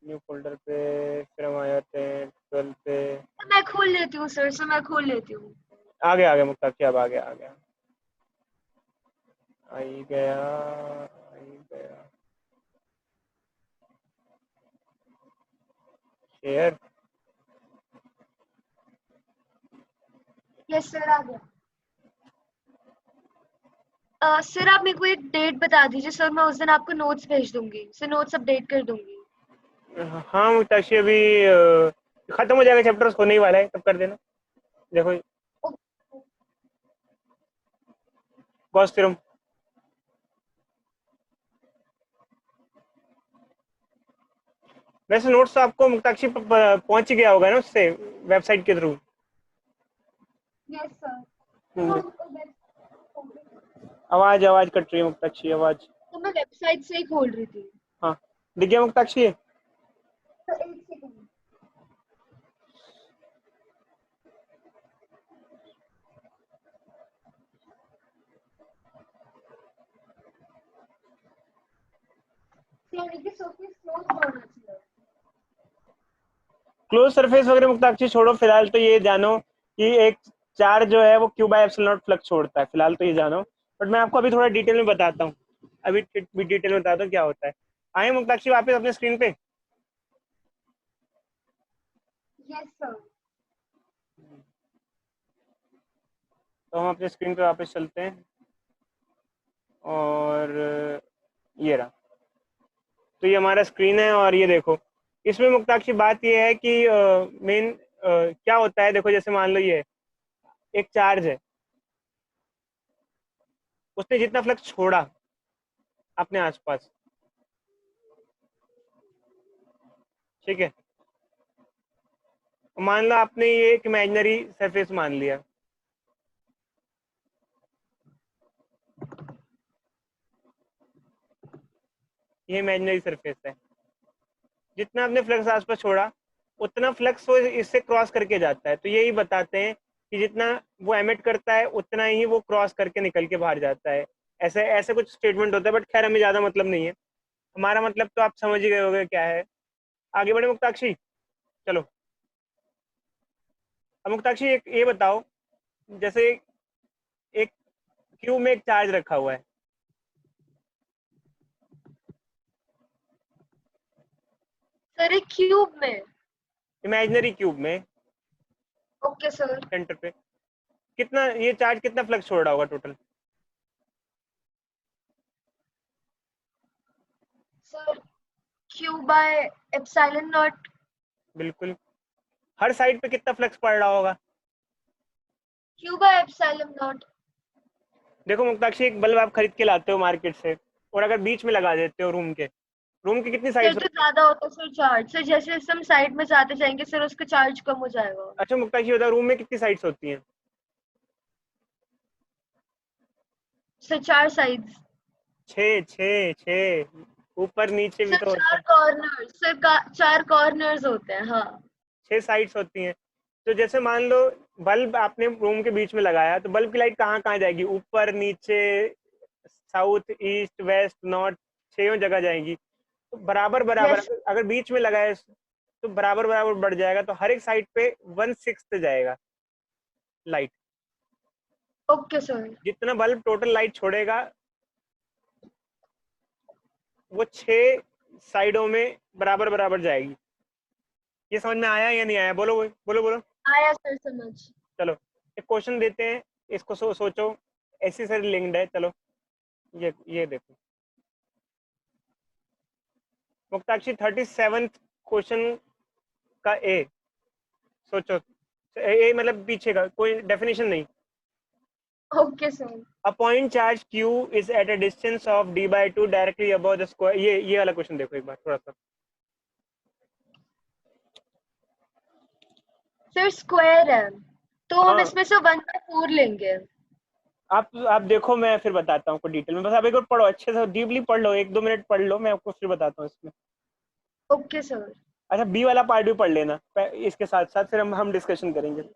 न्यू फोल्डर पे, फिर हम आ जाते हैं 12 पे। तो मैं खोल लेती हूँ सर, मैं खोल लेती हूँ। आ गया मुक्ताक्षी, अब आ गया आई गया आई गया शेयर। यस सर आ गया। सर आप मेरे को एक डेट बता दीजिए सर, मैं उस दिन आपको नोट्स भेज दूंगी सर, नोट्स अपडेट कर दूंगी। हाँ मुक्ताक्षी, अभी खत्म हो जाएगा, चैप्टर होने ही वाला है, तब कर देना। देखो गॉस थ्योरम, वैसे नोट्स तो आपको मुक्ताक्षी पहुंच ही गया होगा ना उससे, वेबसाइट के थ्रू। Yes sir. आवाज आवाज कट रही है मुक्ताक्षी, आवाज। तो मैं वेबसाइट से ही खोल रही थी। हाँ, दिख गया मुक्ताक्षी? तो एक सेकंड। क्लोज सरफेस वगैरह मुक्ताक्षी छोड़ो, फिलहाल तो ये जानो कि एक चार्ज जो है वो Q by epsilon not flux छोड़ता है, फिलहाल तो ये जानो। बट मैं आपको अभी थोड़ा डिटेल में बताता हूँ, अभी डिटेल में बताता हूँ क्या होता है। आए मुक्ताक्षी वापस अपने स्क्रीन पे। Yes sir. तो हम अपने स्क्रीन पे वापस चलते हैं, और ये रहा। तो ये हमारा स्क्रीन है, और ये देखो, इसमें मुक्ताक्षी बात ये है कि मेन क्या होता है, देखो जैसे मान लो ये एक चार्ज है, उसने जितना फ्लक्स छोड़ा अपने आसपास, ठीक है, मान लो आपने ये एक इमेजिनरी सरफेस मान लिया, ये इमेजिनरी सरफेस है। जितना आपने फ्लक्स आसपास छोड़ा, उतना फ्लक्स वो इससे क्रॉस करके जाता है। तो यही बताते हैं कि जितना वो एमिट करता है उतना ही वो क्रॉस करके निकल के बाहर जाता है। ऐसे ऐसे कुछ स्टेटमेंट होता है, बट खैर हमें ज्यादा मतलब नहीं है। हमारा मतलब तो आप समझ ही गए होंगे क्या है। आगे बढ़े मुक्ताक्षी, चलो। अब मुक्ताक्षी एक ये बताओ, जैसे एक क्यूब में एक चार्ज रखा हुआ है, सर एक क्यूब में। इमेजिनरी क्यूब में, ओके सर। सेंटर पे कितना ये चार्ज कितना फ्लक्स छोड़ रहा होगा total? Sir Q by epsilon not. बिल्कुल। हर साइड पे कितना फ्लक्स पड़ रहा होगा? Q by epsilon not. देखो मुक्ताक्षी, एक बल्ब आप खरीद के लाते हो मार्केट से, और अगर बीच में लगा देते हो रूम के कितनी फिर साइड्स तो होती ज्यादा होता है सर चार्ज। सर जैसे जैसे हम साइड में जाते जाएंगे सर उसका चार्ज कम हो जाएगा। हैं? अच्छा मुक्ताक्षी बताओ, रूम में कितनी साइड्स होती हैं? Sir 4 sides. छः छः छः, ऊपर नीचे भी सर तो होता 4 है। कॉर्नर्स सर 4 कॉर्नर्स होते हैं हाँ। 6 साइड्स होती हैं। तो जैसे मान लो बल्ब आपने रूम के बीच में लगाया, तो बल्ब की लाइट कहाँ कहाँ जाएगी? ऊपर नीचे, साउथ ईस्ट वेस्ट नॉर्थ, 6 जगह जाएगी। तो बराबर बराबर यस। अगर बीच में लगाए तो बराबर बराबर बढ़ जाएगा, तो हर एक साइड पे 1/6 जाएगा लाइट। Okay sir. जितना बल्ब टोटल लाइट छोड़ेगा, वो 6 साइडों में बराबर बराबर जाएगी। ये समझ में आया या नहीं आया? बोलो बोलो बोलो। आया सर समझ। चलो एक क्वेश्चन देते हैं, इसको सोचो। ऐसी सारी लिंक्ड है, चलो ये देखो मुक्ताक्षी, 37th क्वेश्चन का ए, सोचो। ए मतलब पीछे का, कोई डेफिनेशन नहीं। Okay sir. A point charge q is at a distance of d/2 directly above the square। ये वाला क्वेश्चन देखो एक बार थोड़ा सा। सर स्क्वायर है तो हम हाँ, इसमें से 1/4 लेंगे। आप देखो, मैं फिर बताता हूँ आपको डिटेल में। बस आप एक बार पढ़ो अच्छे से, डीपली पढ़ लो, 1-2 मिनट पढ़ लो, मैं आपको फिर बताता हूँ इसमें। Okay sir. अच्छा, बी वाला पार्ट भी पढ़ लेना इसके साथ साथ, फिर हम डिस्कशन करेंगे।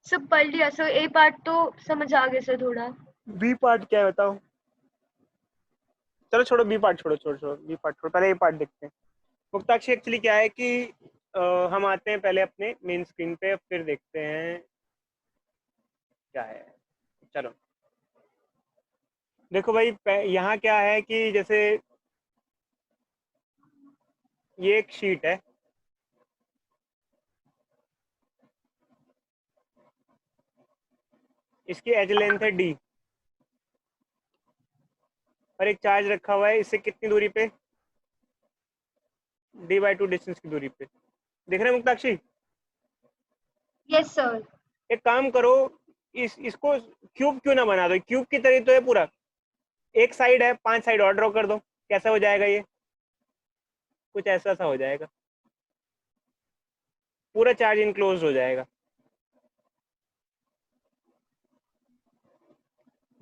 सब पढ़ लिया सर। ए पार्ट तो समझ आ गया सर थोड़ा। बी पार्ट क्या है बताओ? चलो छोड़ो, बी पार्ट छोड़ो छोड़ो छोड़ो, बी पार्ट छोड़ो, पहले ए पार्ट देखते हैं। मुक्ताक्षी एक्चुअली क्या है कि हम आते हैं पहले अपने मेन स्क्रीन पे, फिर देखते हैं क्या है। चलो देखो भाई, यहाँ क्या है कि जैसे ये एक शीट है, इसकी एज लेंथ है डी, और एक चार्ज रखा हुआ है इससे कितनी दूरी पे? d/2 डिस्टेंस की दूरी पे। देख रहे हैं मुक्ताक्षी? Yes sir. एक काम करो, इसको क्यूब क्यों ना बना दो? क्यूब की तरह तो है पूरा, एक साइड है, 5 साइड और ड्रॉ कर दो, कैसा हो जाएगा ये? कुछ ऐसा सा हो जाएगा, पूरा चार्ज इनक्लोज हो जाएगा।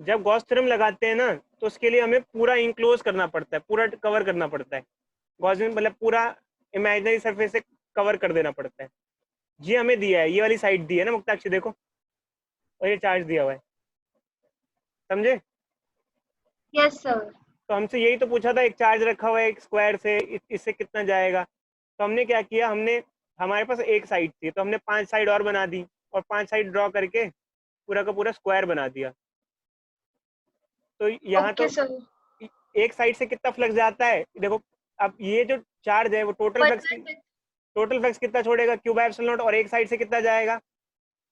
जब गॉस थ्योरम लगाते हैं ना, तो उसके लिए हमें पूरा इंक्लोज करना पड़ता है, पूरा कवर करना पड़ता है। गॉसियन मतलब पूरा इमेजिनरी सरफेस से कवर कर देना पड़ता है। ये हमें दिया है, ये वाली साइड दी है ना मुक्ताक्षी, देखो, और ये चार्ज दिया हुआ है, समझे? Yes sir. तो हमसे यही तो पूछा था, एक चार्ज रखा हुआ है एक स्क्वायर से, इससे कितना जाएगा? तो हमने क्या किया, हमने, हमारे पास एक साइड थी, तो हमने 5 साइड और बना दी, और 5 साइड ड्रॉ करके पूरा का पूरा स्क्वायर बना दिया। तो यहाँ ओके तो सर। एक साइड से कितना फ्लक्स जाता है देखो। अब ये जो चार्ज है वो one by six. Total flux कितना छोड़ेगा? क्यू बाय एप्सिलॉन नॉट, और एक साइड से कितना जाएगा?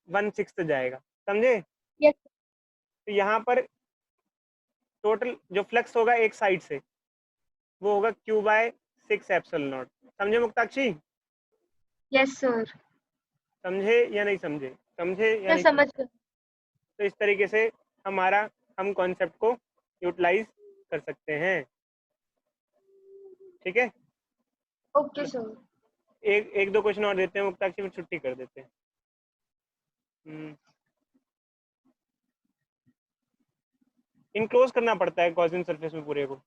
1/6 जाएगा, समझे? यस। तो यहाँ पर टोटल जो फ्लक्स होगा एक साइड से, वो होगा Q/6 एप्सिलॉन नॉट। समझे मुक्ताक्षी? Yes sir. समझे या नहीं समझे? समझे या मैं नहीं समझे? समझ गई। तो इस तरीके से हम कॉन्सेप्ट को यूटिलाइज कर सकते हैं, ठीक है? Okay sir. एक एक दो क्वेश्चन और देते हैं मुक्ताक्षी, फिर छुट्टी कर देते हैं। इनक्लोज करना पड़ता है गॉसियन सरफेस में पूरे को।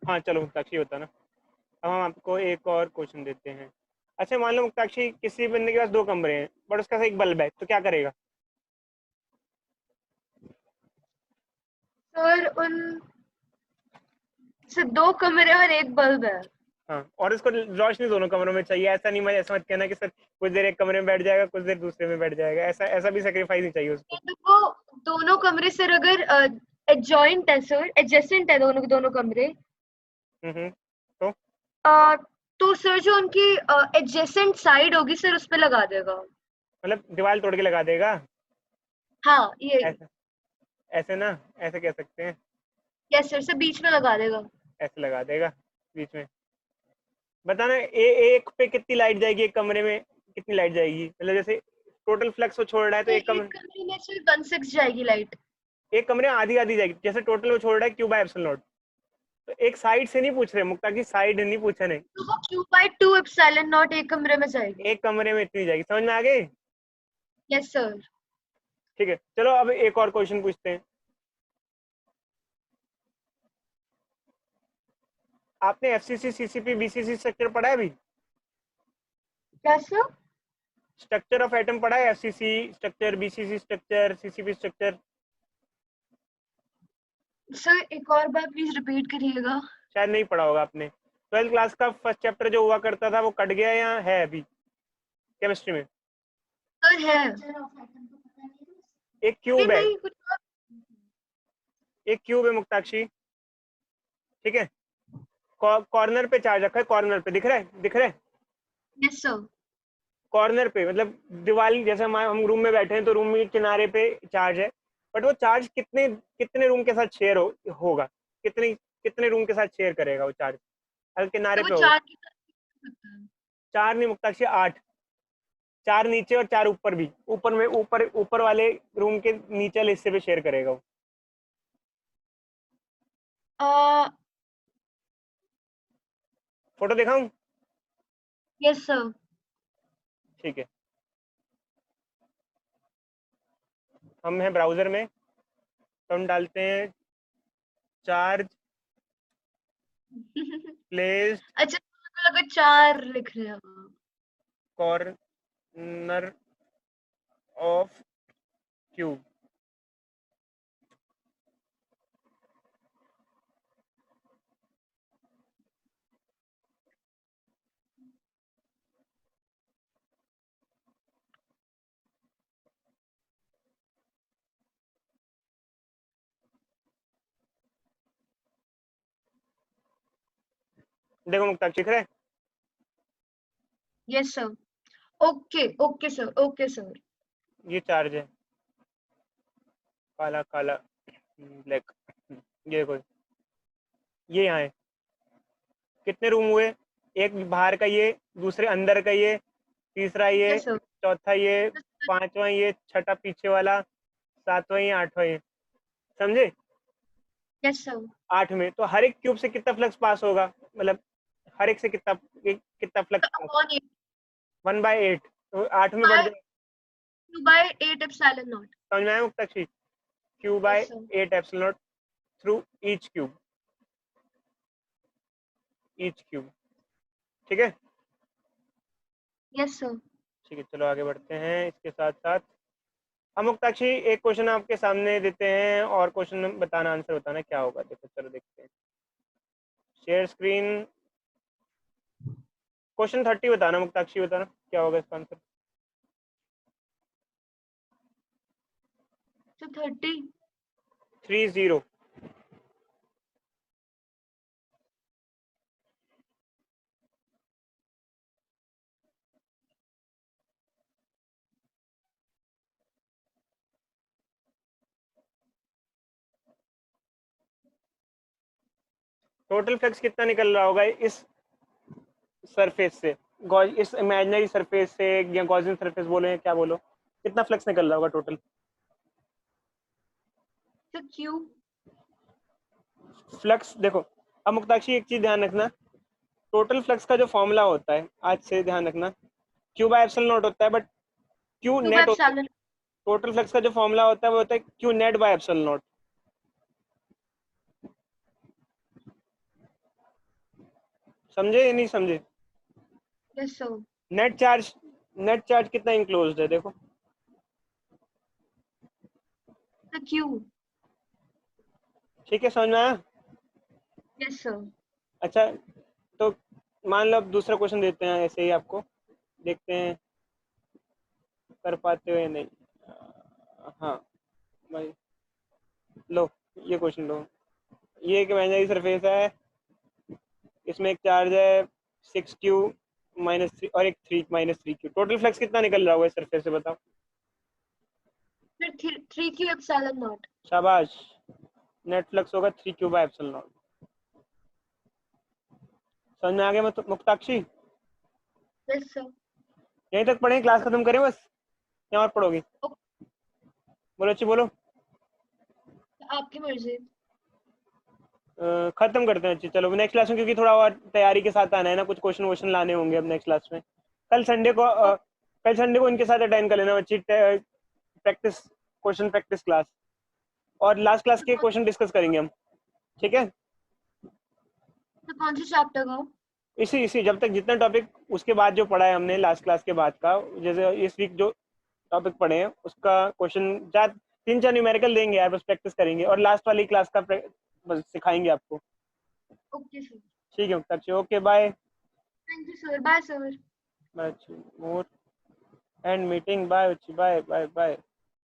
हाँ चलो मुक्ताक्षी होता ना। अब हम आपको एक और क्वेश्चन देते हैं। अच्छा मान लो मुक्ताक्षी किसी बंदे के पास 2 कमरे हैं बट उसका एक बल्ब है, तो क्या करेगा? सर उन से 2 कमरे और 1 बल्ब है। हाँ, और उसको रोशनी दोनों कमरों में चाहिए। ऐसा नहीं, ऐसा मत कहना कि सर कुछ देर एक कमरे में बैठ जाएगा, कुछ देर दूसरे में बैठ जाएगा। ऐसा ऐसा भी सेक्रीफाइस नहीं चाहिए उसको। तो वो दोनों कमरे सर अगर एडजॉइंट है सर, एडजेसेंट है दोनों के दोनों कमरे, हम्म। तो अ, तो सर जो उनकी एडजेसेंट साइड होगी सर उस पे लगा देगा। मतलब दीवार तोड़ के लगा देगा? हाँ ये ऐसे ऐसे ना, ऐसे कह सकते हैं। यस सर से बीच में लगा देगा। ऐसे लगा देगा बीच में। बताना एक पे कितनी लाइट जाएगी, एक कमरे में कितनी लाइट जाएगी? मतलब जैसे टोटल फ्लक्स वो छोड़ रहा है तो सर एक एक कमरे, कमरे में सर 1/6 जाएगी लाइट। एक कमरे में आधी आधी जाएगी। जैसे टोटल वो छोड़ रहा है क्यू बाय एप्सिलॉन नॉट। तो एक साइड से नहीं पूछ रहे मुक्ता की, साइड नहीं पूछा नहीं, तो वो Q/2 एप्सिलॉन नॉट एक कमरे में जाएगी। एक कमरे में इतनी जाएगी। समझ में आ गई? Yes sir. ठीक है चलो अब एक और क्वेश्चन पूछते हैं। आपने एफसीसी सीसीपी बीसीसी स्ट्रक्चर पढ़ा है अभी? क्या सर? स्ट्रक्चर ऑफ एटम पढ़ा है? FCC structure, BCC structure, CCP structure? Sir एक और बार प्लीज रिपीट करिएगा। शायद नहीं पढ़ा होगा आपने। 12th क्लास का फर्स्ट चैप्टर जो हुआ करता था वो कट गया या है अभी केमिस्ट्री में? सर है। एक अरे क्यूब है, नहीं कुछ और। एक क्यूब है मुक्ताक्षी, ठीक है? कॉर्नर पे चार्ज रखा है, कॉर्नर पे दिख रहा है, दिख रहा है? Yes sir. कॉर्नर पे मतलब दीवार, जैसे हम रूम में बैठे हैं तो रूम में किनारे पे चार्ज है। बट वो चार्ज कितने कितने रूम के साथ शेयर होगा, कितने कितने रूम के साथ शेयर करेगा वो चार्ज अगर तो किनारे वो पे होगा? 4 की तरफ हो सकता है। 4 नहीं मुक्ताक्षी, 8। 4 नीचे और 4 ऊपर भी, ऊपर में ऊपर ऊपर वाले रूम के नीचे वाले हिस्से पे शेयर करेगा वो। अ फोटो दिखाऊं? Yes sir. ठीक है, हम हैं ब्राउजर में, तो हम डालते हैं चार्ज प्लेस्ड अच्छा तो लगा 4 लिख रहे हो। Corner of cube. देखो मुक्ताक्षी दिख रहा है? Yes sir. Okay okay sir, okay sir. ये चार्ज है, काला काला ब्लैक। ये देखो, ये यहाँ है। कितने रूम हुए? एक बाहर का ये, दूसरे अंदर का ये, तीसरा ये, यस सर। चौथा ये, पांचवा ये, छठा पीछे वाला, सातवां ये, आठवां ये। समझे? Yes sir. 8 में तो हर एक क्यूब से कितना फ्लक्स पास होगा, मतलब हर एक से कितना फ्लक्स पास? अपॉन 8 1 बाय 8, तो 8 में बढ़ बाय जाए। 2/8 एप्सिलॉन नॉट। समझ में आया Muktakshi? Q yes by sir. 8 epsilon naught through each cube, each cube. ठीक है? Yes sir. ठीक है चलो आगे बढ़ते हैं इसके साथ साथ। हम मुक्ताक्षी एक क्वेश्चन आपके सामने देते हैं और क्वेश्चन बताना, आंसर बताना क्या होगा। देखो चलो देखते हैं। Share screen. क्वेश्चन 30 बताना मुक्ताक्षी, बताना क्या होगा इसका आंसर। तो 30। 30। टोटल फ्लक्स कितना निकल रहा होगा इस सरफेस से, इस इमेजिनरी सरफेस से, या गॉसियन सरफेस बोलो या क्या बोलो, कितना फ्लक्स निकल रहा होगा टोटल? तो क्यू। फ्लक्स देखो, अब मुक्ताक्षी एक चीज ध्यान रखना, टोटल फ्लक्स का जो फॉर्मूला होता है, आज से ध्यान रखना, क्यू बाय एप्सिलॉन नॉट होता है, but Q Q by net होता है। एप्सिलॉन। टोटल फ्लक्स का जो फॉर्मूला होता है वो होता है Q net by epsilon not. समझे या नहीं समझे? Yes sir. नेट चार्ज कितना इंक्लोज्ड है देखो। क्यू। ठीक है, समझ में आया? Yes sir. अच्छा, तो मान लो अब दूसरा क्वेश्चन देते हैं ऐसे ही आपको, देखते हैं कर पाते हो या नहीं। हाँ भाई, लो ये क्वेश्चन लो। ये एक इमेजिनरी सरफेस है, इसमें एक चार्ज है 6Q-3 और एक 3-3Q। टोटल फ्लक्स कितना निकल रहा होगा इस सरफेस से बताओ। फिर 3Q एप्सिलॉन नॉट। शाबाश, नेट फ्लक्स होगा 3Q बाय एप्सिलॉन नॉट। समझ में आ गया मुक्ताक्षी? Yes sir. यहीं तक पढ़ें, क्लास खत्म करें बस, या और पढ़ोगी? बोलो अच्छी बोलो। आपकी मर्जी। खत्म करते हैं अच्छी, चलो नेक्स्ट क्लास में, क्योंकि थोड़ा और तैयारी के साथ आना है ना, कुछ क्वेश्चन वोश्चन लाने होंगे अब नेक्स्ट क्लास में। कल संडे को कल संडे को इनके साथ अटेंड कर लेना बच्ची, प्रैक्टिस, क्वेश्चन प्रैक्टिस क्लास, और लास्ट क्लास के क्वेश्चन डिस्कस करेंगे हम, ठीक है? तो कौन से चैप्टर का? इसी इसी जब तक जितना टॉपिक उसके बाद जो पढ़ा है हमने लास्ट क्लास के बाद का, जैसे इस वीक जो टॉपिक पढ़े हैं उसका क्वेश्चन, 3-4 न्यूमेरिकल देंगे यार, बस प्रैक्टिस करेंगे, और लास्ट वाली क्लास का बस सिखाएंगे आपको। Okay sir. ठीक है Muktakshi, okay bye. Thank you sir. Bye sir. Bye more and meeting, bye bye bye bye.